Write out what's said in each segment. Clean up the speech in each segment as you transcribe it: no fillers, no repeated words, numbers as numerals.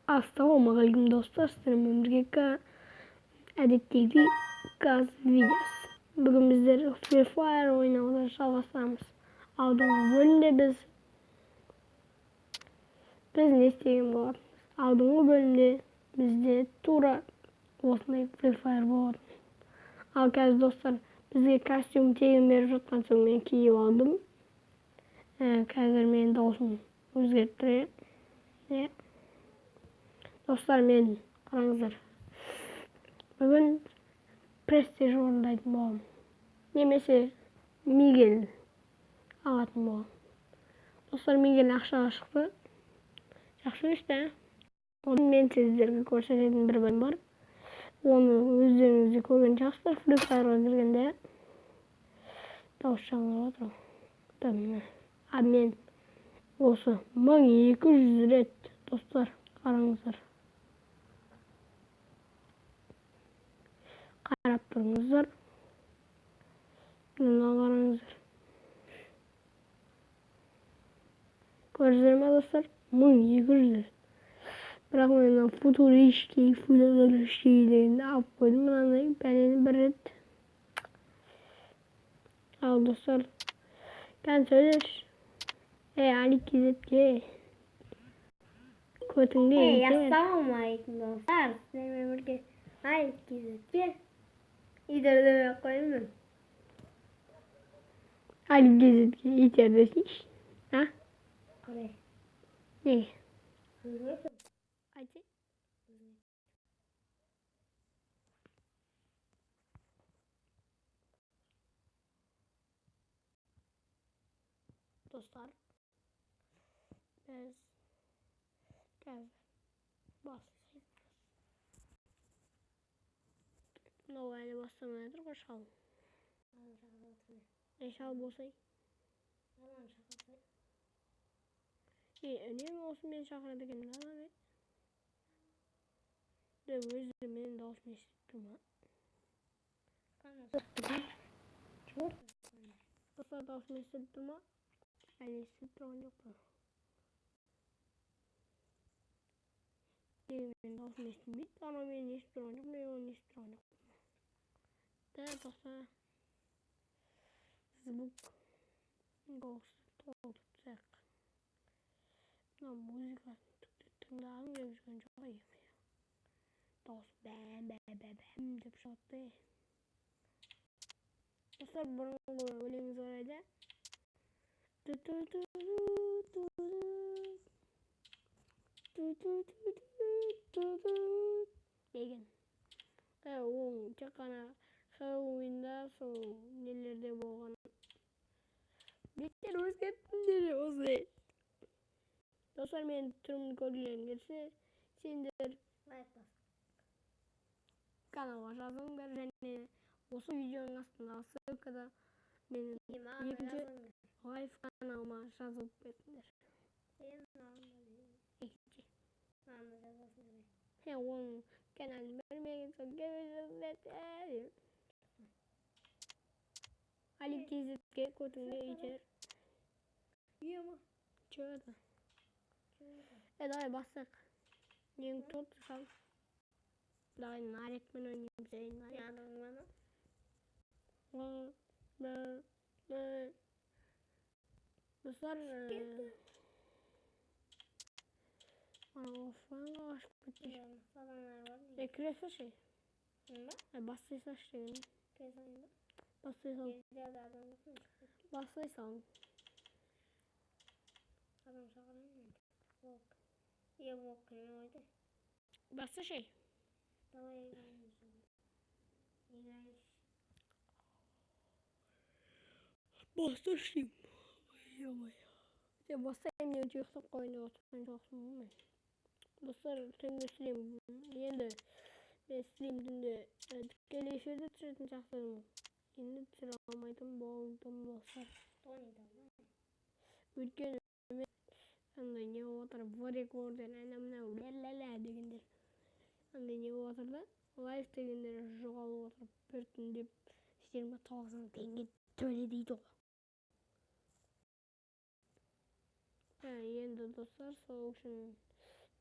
Ассалаумағалейкум достар, сіздермен бірге әдеттегі газ видеосы. Бүгін біздер Free Fire ойнауды жалғастырамыз. Алдыңғы бөлімде біз не істеген болатынбыз? Алдыңғы бөлімде бізде тура осындай Free Fire болатын. Ал қазір достар, бізге костюм тегін беріп жатқан соң мен киіп алдым. Қазір мен даусым өзгерттірейін. Достар, мен қараңыздар. Бүгін престиж орындайтын боламын. Немесе Мигель алатын боламын. Достар, Мигель ақшаға шықты. Жақсы емес пе? Мен сіздерге көрсететін бір бөлім бар. Оны өздеріңіз де көрген шығарсыздар. Free Fire'ға кіргенде дауыс жаңғырып отыр. Мен осы 1200 рет, достар, қараңыздар. Қарап тұрыңыздар. Мына қараңыздар. Көрдіңіздер ме, достар? 1200. Бірақ мен футуристский дегенді алып қойдым. Мынандай бәлені бір рет. Ал достар, сөйлеш. Али Кезетке. Көтіңде етер. Ассалаумағалейкум достар. Сіздермен бірге Али Кезетке. İdare koyayım mı? Ali Gezit'e içeridesin. Ha? Oraya. Ne? Hadi. Dostlar, biz gel başlayalım. Novayla başlamayadır başlayalım. İnşallah bozay. Önemli olsun beni şakırdı kendine abi. De özlemenin de olsun istedim ha. Dostlar da olsun istedim ha. Ben istedim yok mu? Ben de olsun istedim. Bir tane ben istedim yok. Ben onu istedim yok. De dostlar. Звук голоса толтырсақ. Мына музыка тыңдағым келіп жүрген жоқ екен. Дауыс бәм деп шығады. Достар, бұрынғы өлеңіңіз орайда. Деген. Ол тек қана Хэллоуинда сол нелерде болған. Беттер өзгерттіңдер осылай. Достар, мен түрімді көргілерің келсе, сендер каналға жазыңдар, және осы видеоның астындағы ссылкада менің екінші лайв каналыма жазылып кетіңдер. Оның каналын білмеген соң кемешіңіздер. Али Кезетке көтіңде етер. Че это? Давай бассақ. Нең тот сал. Давай нарекмен ойнайым. Достар, офлайнға ашып кетті. Кіре салшы. Бастай салшы деген. Бастай сал. Бастай сал. Баста şey. Basta şey. Ya bastayım diye çıksam koyunu otursan çoksam olmuyor. Dostlar, sen de sileyim. Енді ben sileyim dünde. Tükeli efirde түсіретін жақсырым. Енді түсіре алмайтын болдым достар. Өйткені андай не отыр, в рекорден мынау ля-ля-ля дегендер. Андай не отыр да, лайф дегендер жоғалып отырып, біртіндеп 29 теңге төле дейді ғой. Енді достар, сол үшін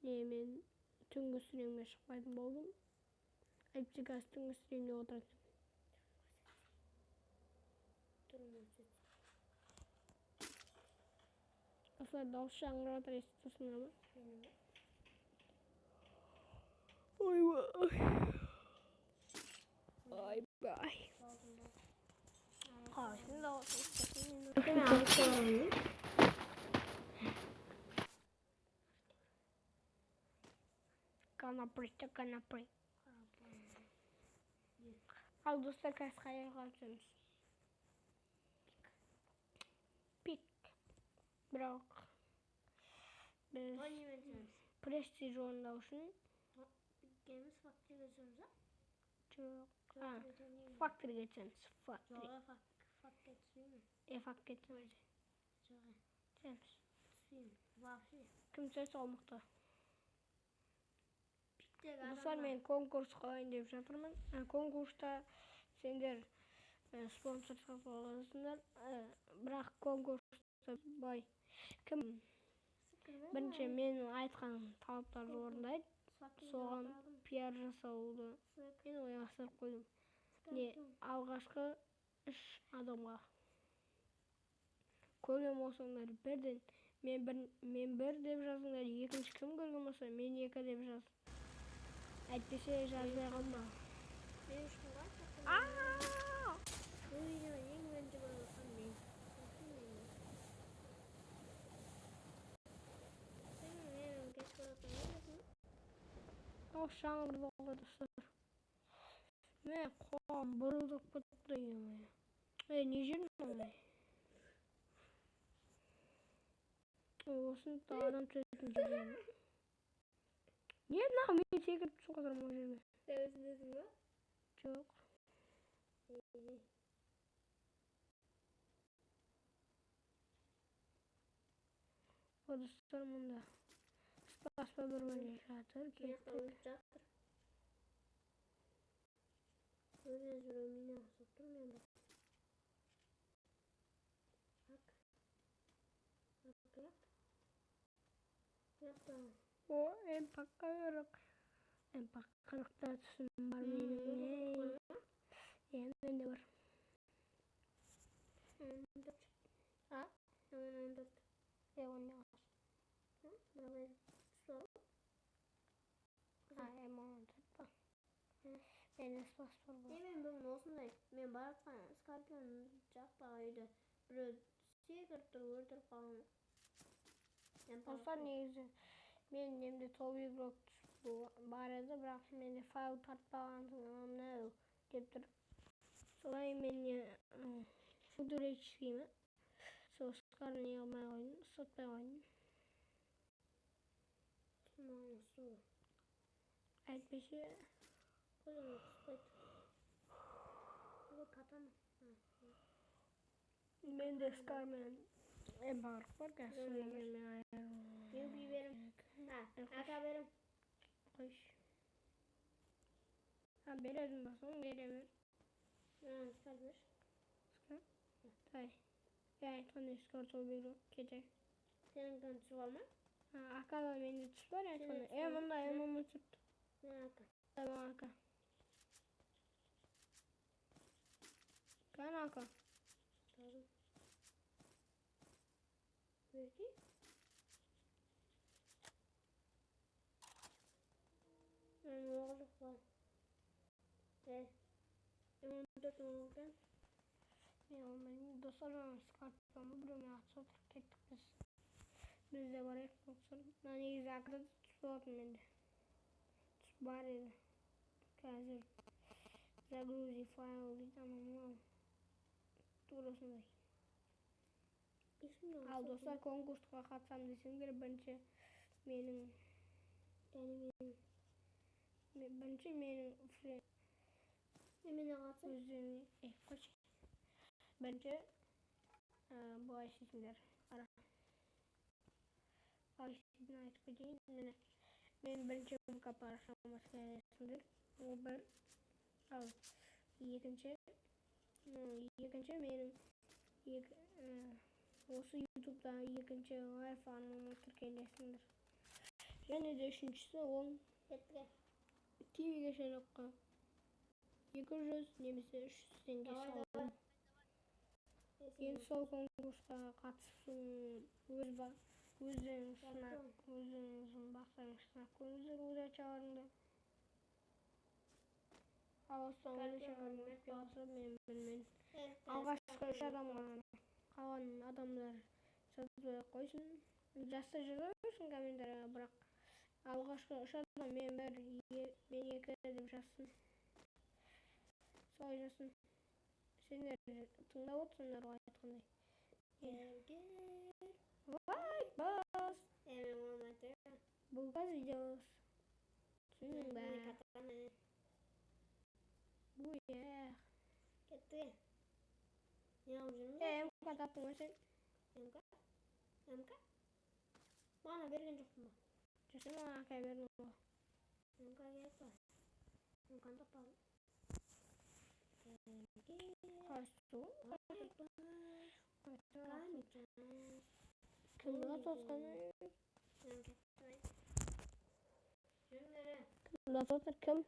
немен түнгі сүреңме шықпайтын болдым. Әйтпесе қазір түнгі сүреңде отыратын. Осылай дауыс жаңғырып жатыр, естіп тұрсыңдар ма? Ойбай. Қалайсың дауысын істесің? Канапри. Ал достар, қазір қай жаққа түсеміз? Пик. Бірақ біз престиж орындау үшін факториге түсеміз. Факториге түсеміз. Кім түседі сол мықты. Достар, мен конкурс қойын деп жатырмын. Конкурста сендер спонсор сатып аласыңдар. Бірақ конкурста бай. Кім бірінші менің айтқан талаптарды орындайды, соған пиар жасауды мен ойластырып қойдым. Алғашқы 3 адамға көрген болсаңдар бірден мен 1 деп жазыңдар, екінші кім көрген болса мен 2 деп жаз. Әйтпесе жазбай қалма. Мен үшін ғой? Бұл видеоны ең бірінші көріп отырған мен. Менің кеш көріп отырған. Дауыс жаңғырды ғой достар. Мен қолым бұрылдып кетті. Не жерім олай? Осында адам түсетін жерден. Не мынау, мен секіріп түсіп отырмын ол жерге. Дәуісіндесің ба? Жоқ. Достар, мұнда спаспа бір бөле жатыр. Кеттік. Өзіңіз бір өміне асып тұр мен бар. Эмпаққа ұрық. Эмпаққырықта түсім бар менің. Менде бар. 14. Мен 14. Он не аз. Давай сол. Мен 14 па. Менде спаспор бар. Мен бүгін осындай. Мен баратқан скорпион жақтағы үйді біреу секіріп тұрып өлтіріп қалған. Достар, негізі мен немде топ игрок бар еді, бірақ менде файл тартпаған деп тұр. Солай мен футуречкий ме? Сол скарын не қылмай қойдым, сотпай қойдым. Әйтпесе көзім ұқыспайды. Бұл катана. Менде скармен эмпақырық бар, қазір мен айырым. Мен бүй берім. Ака берім. Қойш. Берерім басың, бере бер. Скар бер. Скар? Дай. Я айтқандай скар сол беру. Кете. Сенің көн түсіп алма? Акада менде түс бар, айтқандай. Мұнда түсіпті. Мен ака. Дай бұл ака. Кән ака? Тадым. Берді? Мен оғылық бар. Мен 14 оғылған. Мен олмайым. Достар, жаңа скарпион біреумен атыс отырып кеттік біз. Бізде бар ек достар. Негізі акада түс болатын менде. Түс бар еді. Қазір загрузи файл дейді, анау. Тура осындай. Ал достар, конкурсқа қатысам десеңдер, бірінші менің өздеріне қойшы. Бірінші бұлай істейсіңдер. Ал істейтін айтып кетейін. Мен бірінші ВК парақшама сайлайсыңдер. Ол бір. Ал екінші менің осы ютубта екінші лайф арнама тіркелесіңдер. Және де үшіншісі ол Ketke. Киевге шайраққа 200 немесе 300 теңге салдым. Енді сол конкурсқа қатысып өздеріңіздің бақсаңыз сынап көріңіздер өз ачаларыңды. Ал осыдан өз ачаларың өтпей қалса мен білмеймін. Алғашқы 3 адам ғана қалған адамдар жазбай қойсын. Жазса жаза берсін комментарияға, бірақ алғашқы 3 адам мен 1, мен 2 деп жазсын. Солай жазсын. Сендер тыңдап отырсыңдар ғой айтқандай. Лайк бас. Бұл қаз видеос. Түсіндің бе? Бұя. Ketke. Ne alып жүрміз? МК таптың ба сен? МК? Бana берген жоқпын ба? Сен маған АК бердің ғой. МК керек па? МКны таппадым. Қайсысы? Камека. Кімді тосқаны? Жүрмері. Кімді тосқаны? Кім?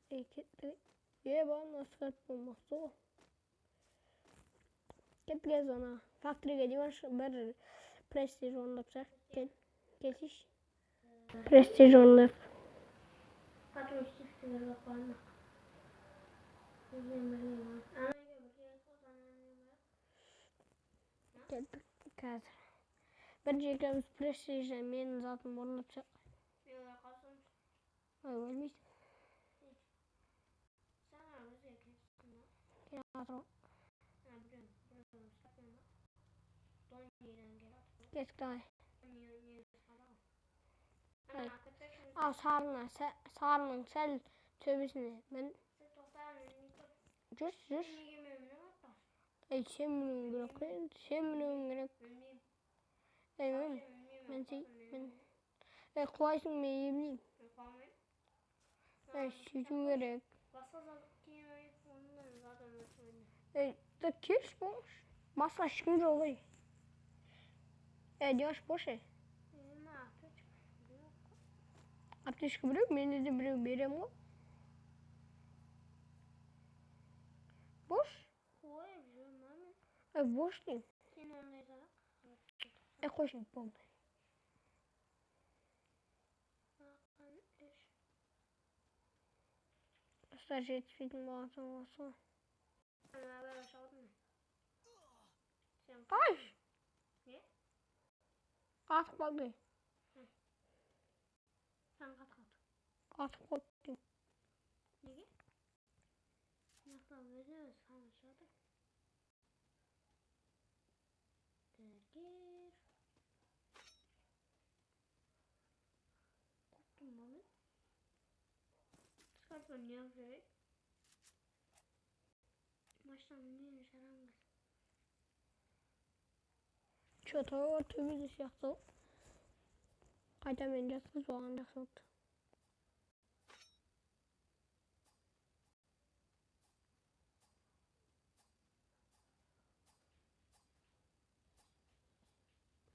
Кетті. Бана скарт болмақты ғой. Кетті ана. Факториге Димаш бір престиж орындап шақ. Келсейші. Престиж орындап. Қатым үштікті беріп қойма. Кеттік қазір. Бір жекеміз престижі менің затым орындап шақ. Ой, өлмейді. Кеттік давай. Ал сарының сәл төбесіне мен. Жүрс. Ей, сен мінуің керек қой. Сен мінуің керек. Ей, мен. Ей, құлайсың мен емлеймін. Ей, сөйту керек. Ей, да кеш бош. Басқа ешкім жоқ ой. Ей, Димаш бош ей. Аптечка біреу, менде де біреу берем ғой. Бош? Ей, бош дейм. Ей, қойшын, болды. Ұста жетіспейтін болғансың осы. Ай! Атып қалды. Атып қалды дейм. Неге? Мақтан өзі санышады. Дәргер. Құттым ба мен? Скарпын не алып жүрейік? Машинаның нені жараңыз? Что-то төбеде сияқты. Қайта мен жатқыз болған жақсы болды.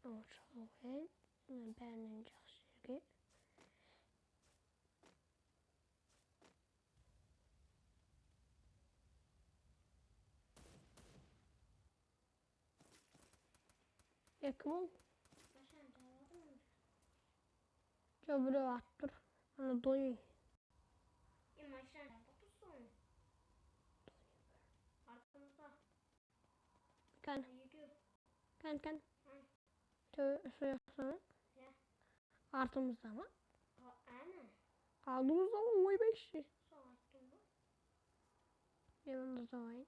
Шалғай. Бәрінен жақсы жерге. Екі мың. Жоқ, біреу атып тұр. Ана дойы. Машина тұрсын. Артымызда. Кән. Кән. Сояқсаны. Артымызда ма? Әні. Алдымызда ғой, ойбайшы. Сол аттым ба? Мен онда давайын.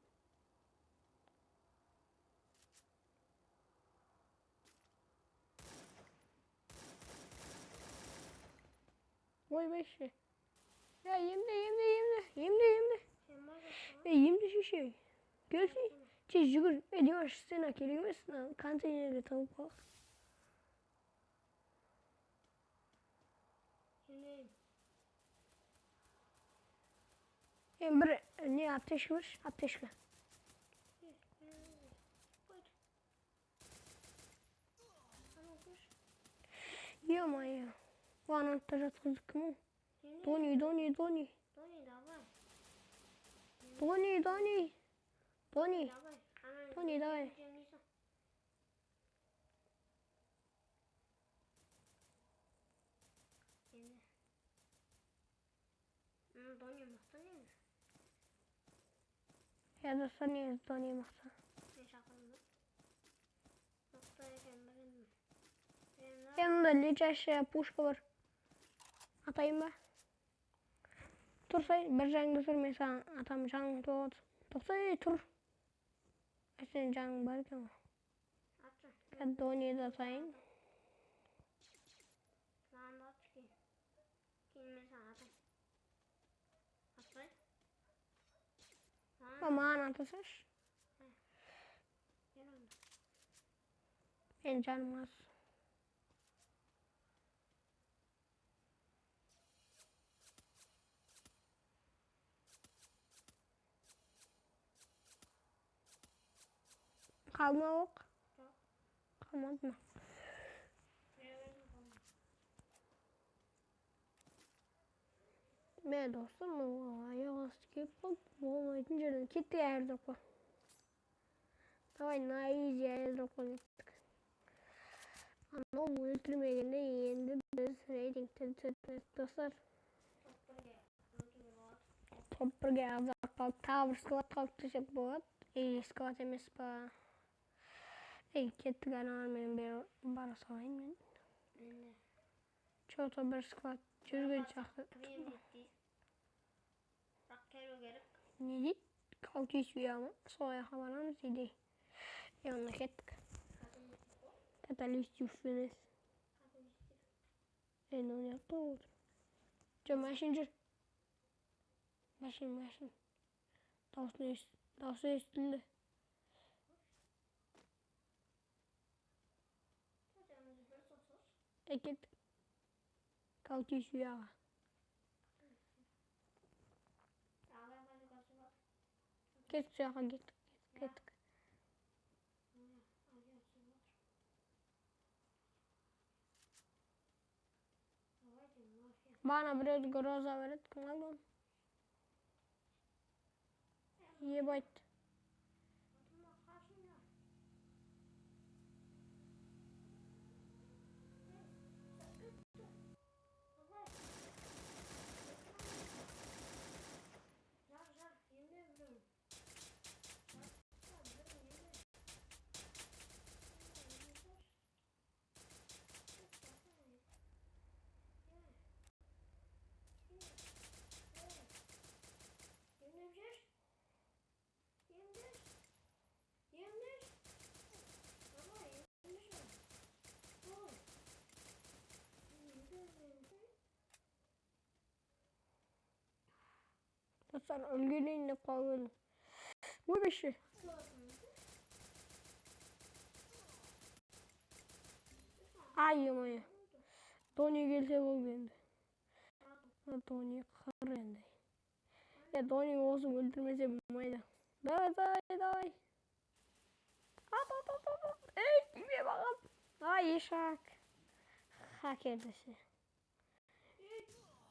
Ойбайшы. Ya yemle. Yemle şişe. Görsün. Çocuk ediyor sana kelimesine kantinere tavuk bak. Bir ne ateş var? Ateşle. Ё-моё. Ванатта жатқыздық кім ол? Дони. Дони давай. Дони. Давай. Дони, давай. Дони мықты не? Я достар негізі Дони мықты. Мен шақырдым. Мықты екен білемін. Yanımda летящая пушка бар. Атайын ба? Тұрсай, бір жаңды тұр, мен саған атам жаңың тоғыт. Тоқсай, тұр. Сен жаңың бар екен ғой. Атшы. Кәді Дони'ді атайын. Маған да атшы кейін. Кейін мен саған атайын. Атпай? Маған атасаш. Gel onda. Ben canım az. Kalma yok. Yok. Kalmadı mı? Ben dostum yavaş yapıp olmaydın canım. Gitti yerde koy. Давай на изи airdrop'a gittik. Ama öldürmeyende yendi biz rating'de tutmuş dostlar. Top 1'ge azak kaldı. Tower squad kalktı bu. İyi squad emes ba. Kettik anam ben bana sayın ben. Çoğu bir squad жүрген çaktı. Ne deyip? Kalkış uyamı. Soya havalanız idi. Yanına kettik. Katalist yüfünüz. En onu yaptı oldu. Maşın jür. Maşın. Dağısı üstünde. Kettik. Kalkış uyamı. Kettik şaka kettik. Bana biraz groza verin. Kanalım. Ебать. Dostlar ölgüleyin de kalın. Bu bir şey. Ay yamaya. Donya gelse bol bende. Donya kar bende. Ya Donya olsun öldürmese bilmaydı. Давай. At. Ey bir bakalım. Ay işak. Hak edesi.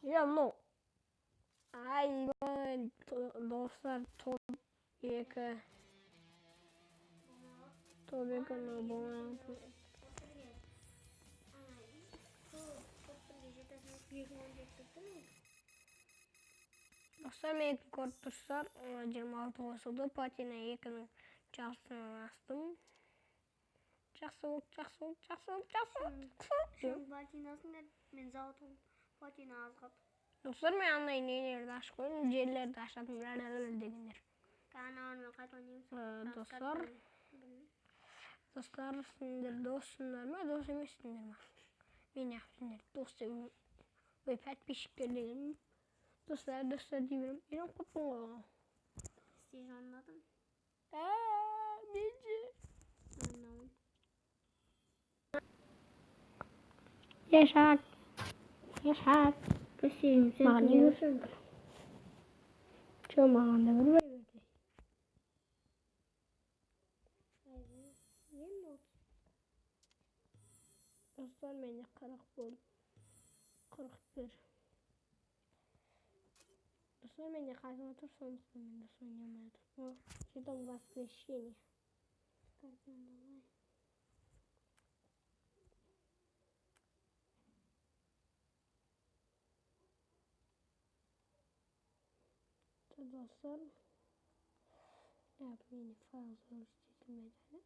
Ya no. Ay ben dostlar top 2. Top 2'nin bana. Dostlar meni көріп тұрсыздар 26 қосылды платина 2-ның жасына астым. Жақсы болды. Платинасын мен зауытым платина азғап. Достар мен андай нелерді ашып қойдым, жерлерді ашатым дегендер. Каналыммен қайта ойнаймыз. Достар сендер доссыңдар ма, дос емессіңдер ма? Мен сендер дос деп ой подписчиктер дегенмін. Dostlar diyorum. İnan kupon. Siz anladın? Bici. Anladım. Yaşak. Köşeyim sen. Bana görürsün. Çok mağanda bir böyle. Dostlar mende 40 bol. 41. Dostlar mende qaysi otursanız mende so'nyamaydi. O жетом воскрешение. Qachon davay. Dostlar meni fail so'rashtirmaydi.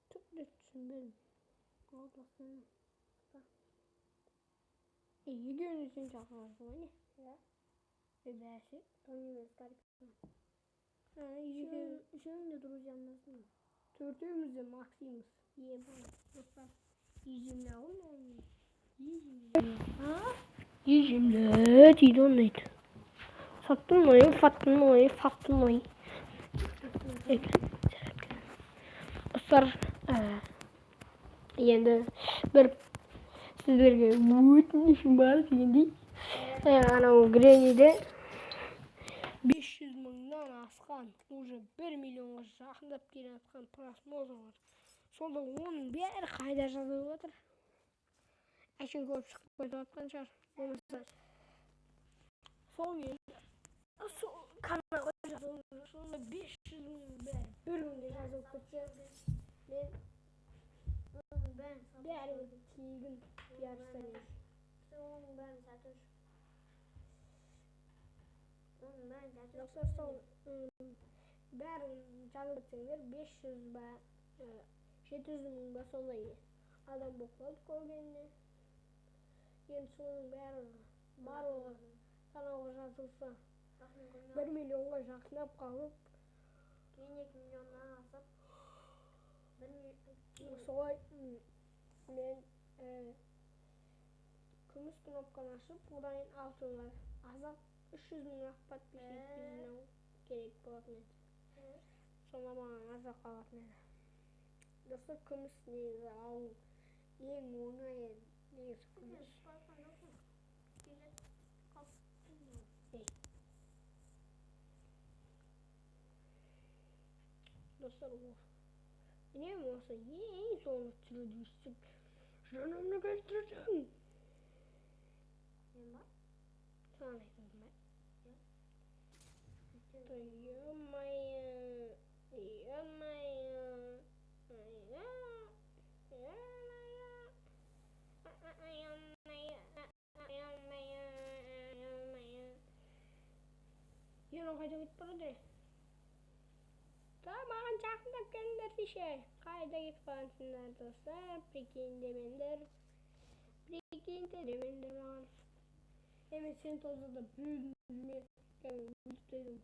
Türkçe düşünmedim. O dostlar. İyi görünüyorsun çakması var ne? Ya. Bebeği. Oynuyoruz garip. Ha, iyi görünüyor. Şöyle duracağım nasıl mı? Törtüğümüzde Maximus. Yiye bana. Dostlar. Yüzümle olmuyor. Ha? Yüzümle. Didon neydi? Sattın mı? Dostlar. Endi bir sizlarga o'tmishim bor endi. Ana o Granny'de 500 mingdan asgan, уже 1 millionga yaqinlab kelayotgan prosmotr var. Sonda onun bari qayda yozib o'tir. Ashun ko'p chiqib ketayotgan char. Bo'lmasa So'ng kanalga yozib, sonda 500 ming bari bir kunda yozib ketsa, Ben bari keyin yarsanız. Onun ben satış. Dostlar son bari yozib ketsanglar 500 ba 700 ming ba solay. Adam boqlab ko'rganni. Endi so'ng bari bor kanalga yozilsa 1 millionga yaqinlab qolib, keyin 2 milliondan asıp 1 milyon. so'y men kumush knopkani osib, buradan altınlar azab 300 ming подписчик bizden gerek bo'ladi. Sonra bana azab qalatmaydi. Dostlar kumush neydi? Eng o'ng'ay neydi kumush? Dostlar o. Ne olsa en son düştük. Canımı göstereceğim. Ne var? Sana ne Dayanmayın. Yürü kayda git burada. Tamam çakmak gönder bir şey. Kayda git fansınlar dostlar. Pekin demendir. Var. Evet sen tozda da büyüdüğümü dedim.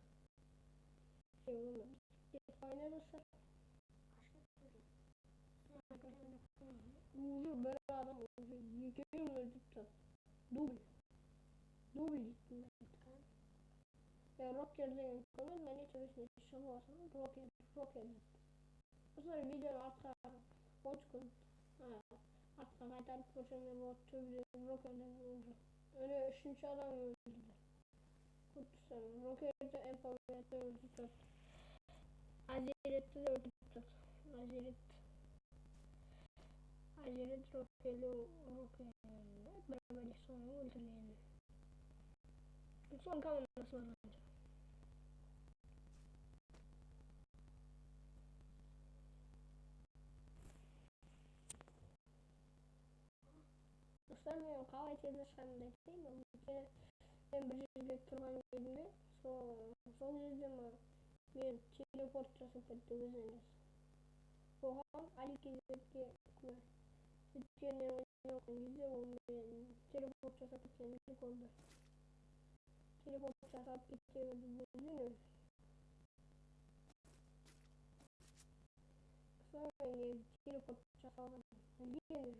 Şey olmadı. Kayna dostlar. Uğur böyle adam oldu. Yıkayım öldük de. Dubil gittim ben. Rocker'den konuş ben hiç öyle şey olmasın. Rocker. Bu sonra videonun arka Boçkun. Arka kaytar projenin o türlü Rocker'den oldu. Öyle 3. adam öldü. Kurtulsun. Rocker'de en fazla öldü. Aziret'te de öldü. Aziret Rocker'le beraber sonra öldürülerini. Son kalan nasıl olacak? Dostlar benim kahve çalışkanım değil mi? Ben bir yüzde turban yedim. Sol yüzüme bir teleport çasıp ettiğimiz Soğan Ali Kizet'e kuma. Türkiye'nin oynayan yüzde olmayan teleport çasıp ettiğimiz oldu. Teleport çasıp ettiğimiz yüzünü. Sonra teleport çasıp ettiğimiz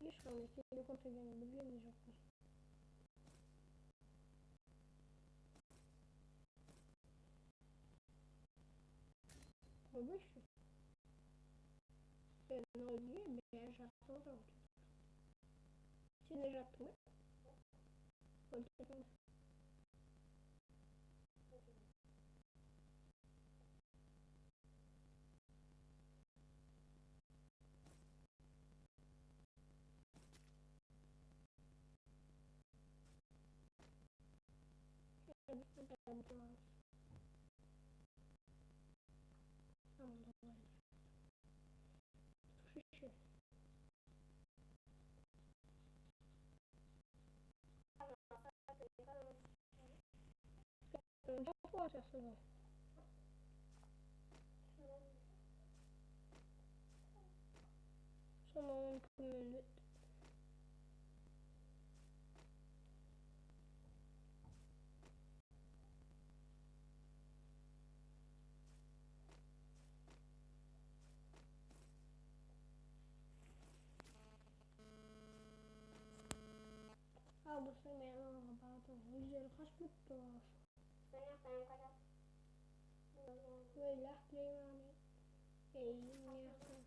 Hiç kalmış. Teleport edeceğini bilmiyorum. Olmuş mu? Sen ne oluyor? Ben jaktı o da. Sen de jaktı mı? Öldürdüm. yaşadı. Sonra 12 minut. Aldı sen benim ağabeyim. Yüzleri kaç mutlu var. Sen yap benim kadar. Böyle yani.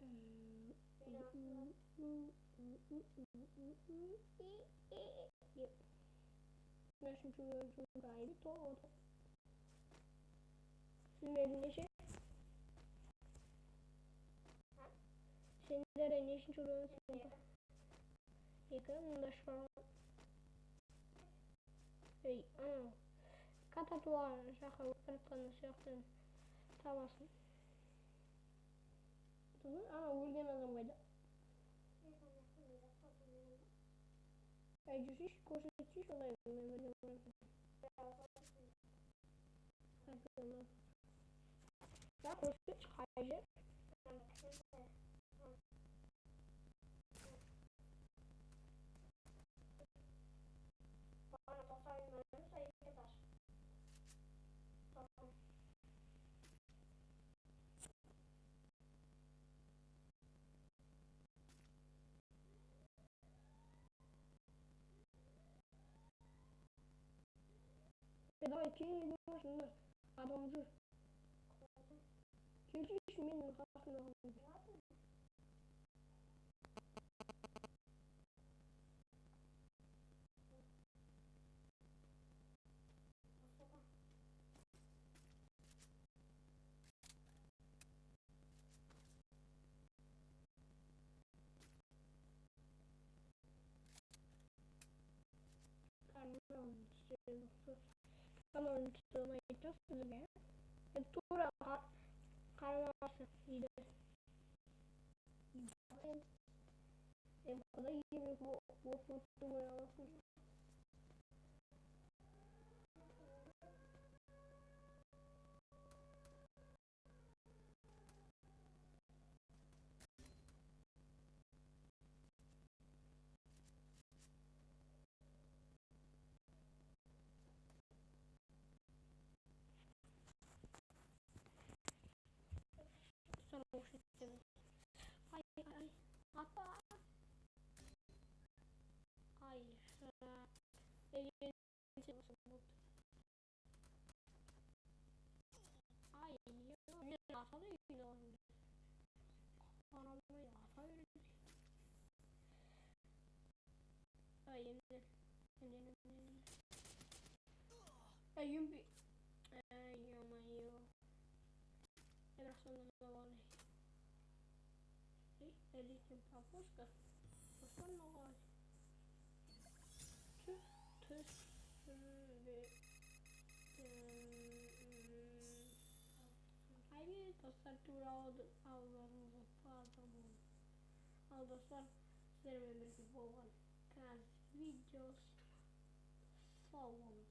İyi yapın. Nasıl çocuğun gayri doğru. Senin ne şey? Senin de ne için çocuğun sınıfı? Yakın da şu an. Hey, kata tuan, şaka kırıklarını şaksın. Tavasın. Tuzu, vurgen adam kaydı. Ay, cüzüş, koşuş olayım. Ya koşuş, hayır. Давай, кинь машину. Adamcı. Geçiş benim kafasına aldı. Kanon çıtığına gideceğiz sizinle. Tura karması gidiyor. Em kadar iyi bu fotoğrafı yapmışım. Sana hoş ettim. Ay ay. Hatta. Ay. Ay. Ay. Ne nasıl yine? Anamı ya. Ay yemin. Ay yumbi. Ay yamayo. Era solo no vale. Sí, eligen para buscar. Pues no vale. Hayır dostlar tura avlarımızı fazla al dostlar sizlerle birlikte boğan kanal videos sağ olun.